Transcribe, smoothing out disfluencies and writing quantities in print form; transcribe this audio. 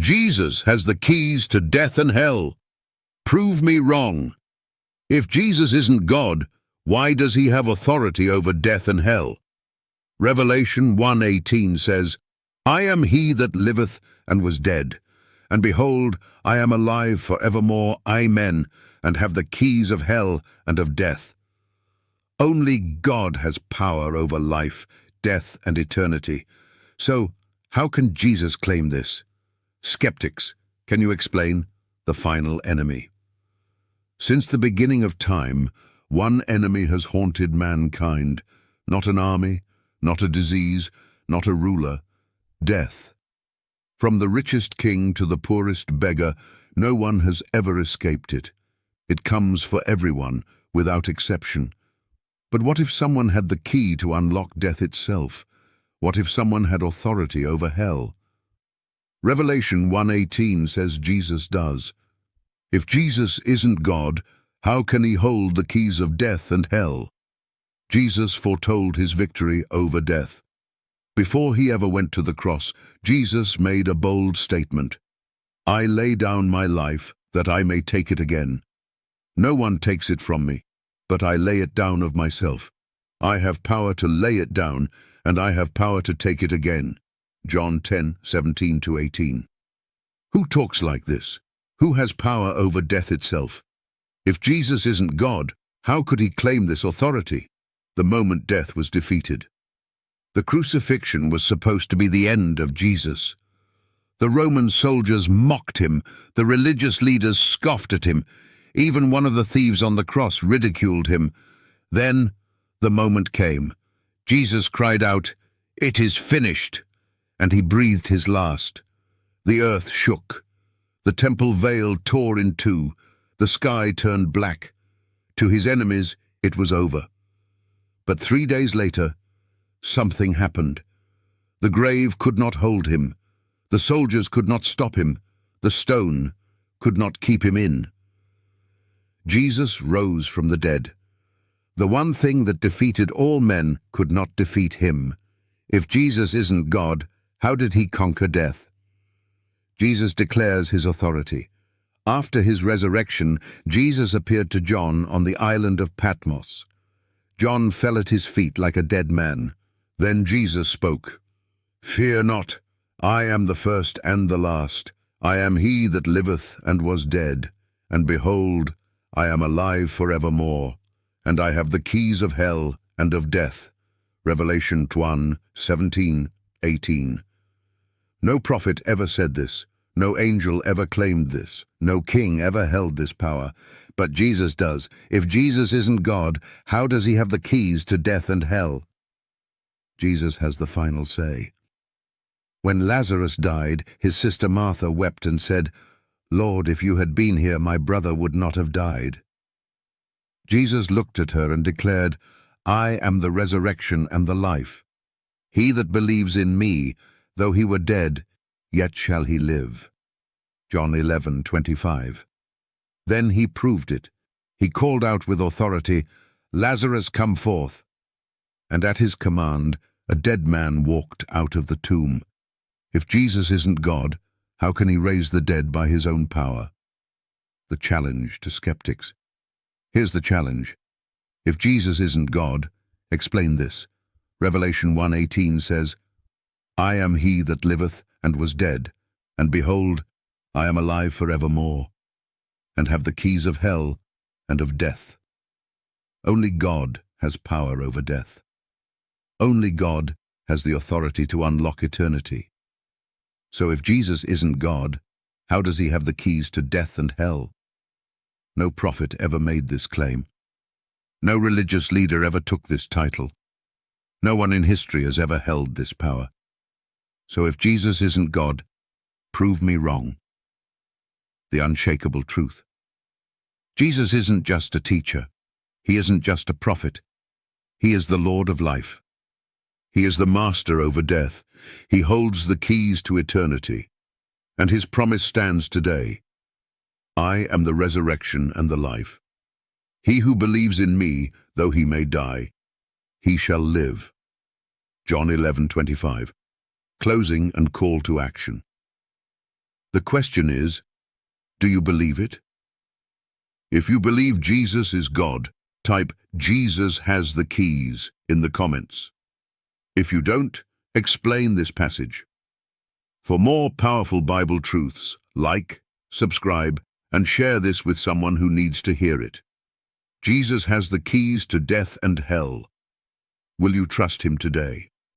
Jesus has the keys to death and hell. Prove me wrong. If Jesus isn't God, why does he have authority over death and hell? Revelation 1:18 says, I am he that liveth and was dead, and behold, I am alive for evermore, amen, and have the keys of hell and of death. Only God has power over life, death, and eternity. So, how can Jesus claim this? Skeptics, can you explain? The final enemy. Since the beginning of time, one enemy has haunted mankind, not an army, not a disease, not a ruler, death. From the richest king to the poorest beggar, no one has ever escaped it. It comes for everyone, without exception. But what if someone had the key to unlock death itself? What if someone had authority over hell? Revelation 1:18 says Jesus does. If Jesus isn't God, how can he hold the keys of death and hell? Jesus foretold his victory over death. Before he ever went to the cross, Jesus made a bold statement. I lay down my life that I may take it again. No one takes it from me, but I lay it down of myself. I have power to lay it down, and I have power to take it again. John 10:17-18. Who talks like this? Who has power over death itself? If Jesus isn't God, how could he claim this authority? The moment death was defeated. The crucifixion was supposed to be the end of Jesus. The Roman soldiers mocked him, the religious leaders scoffed at him, even one of the thieves on the cross ridiculed him. Then the moment came. Jesus cried out, "It is finished," and he breathed his last. The earth shook. The temple veil tore in two. The sky turned black. To his enemies, it was over. But 3 days later, something happened. The grave could not hold him. The soldiers could not stop him. The stone could not keep him in. Jesus rose from the dead. The one thing that defeated all men could not defeat him. If Jesus isn't God, how did he conquer death? Jesus declares his authority. After his resurrection, Jesus appeared to John on the island of Patmos. John fell at his feet like a dead man. Then Jesus spoke, "Fear not, I am the first and the last. I am he that liveth and was dead, and behold, I am alive forevermore, and I have the keys of hell and of death." Revelation 1:17-18. No prophet ever said this. No angel ever claimed this. No king ever held this power. But Jesus does. If Jesus isn't God, how does he have the keys to death and hell? Jesus has the final say. When Lazarus died, his sister Martha wept and said, "Lord, if you had been here, my brother would not have died." Jesus looked at her and declared, "I am the resurrection and the life. He that believes in me, though he were dead, yet shall he live." John 11:25. Then he proved it. He called out with authority, "Lazarus, come forth." And at his command, a dead man walked out of the tomb. If Jesus isn't God, how can he raise the dead by his own power? The challenge to skeptics. Here's the challenge. If Jesus isn't God, explain this. Revelation 1:18 says, "I am he that liveth and was dead, and behold, I am alive forevermore, and have the keys of hell and of death." Only God has power over death. Only God has the authority to unlock eternity. So if Jesus isn't God, how does he have the keys to death and hell? No prophet ever made this claim. No religious leader ever took this title. No one in history has ever held this power. So if Jesus isn't God, prove me wrong. The unshakable truth. Jesus isn't just a teacher. He isn't just a prophet. He is the Lord of life. He is the master over death. He holds the keys to eternity. And his promise stands today. I am the resurrection and the life. He who believes in me, though he may die, he shall live. John 11:25. Closing and call to action. The question is, do you believe it? If you believe Jesus is God, type "Jesus has the keys" in the comments. If you don't, explain this passage. For more powerful Bible truths, like, subscribe, and share this with someone who needs to hear it. Jesus has the keys to death and hell. Will you trust him today?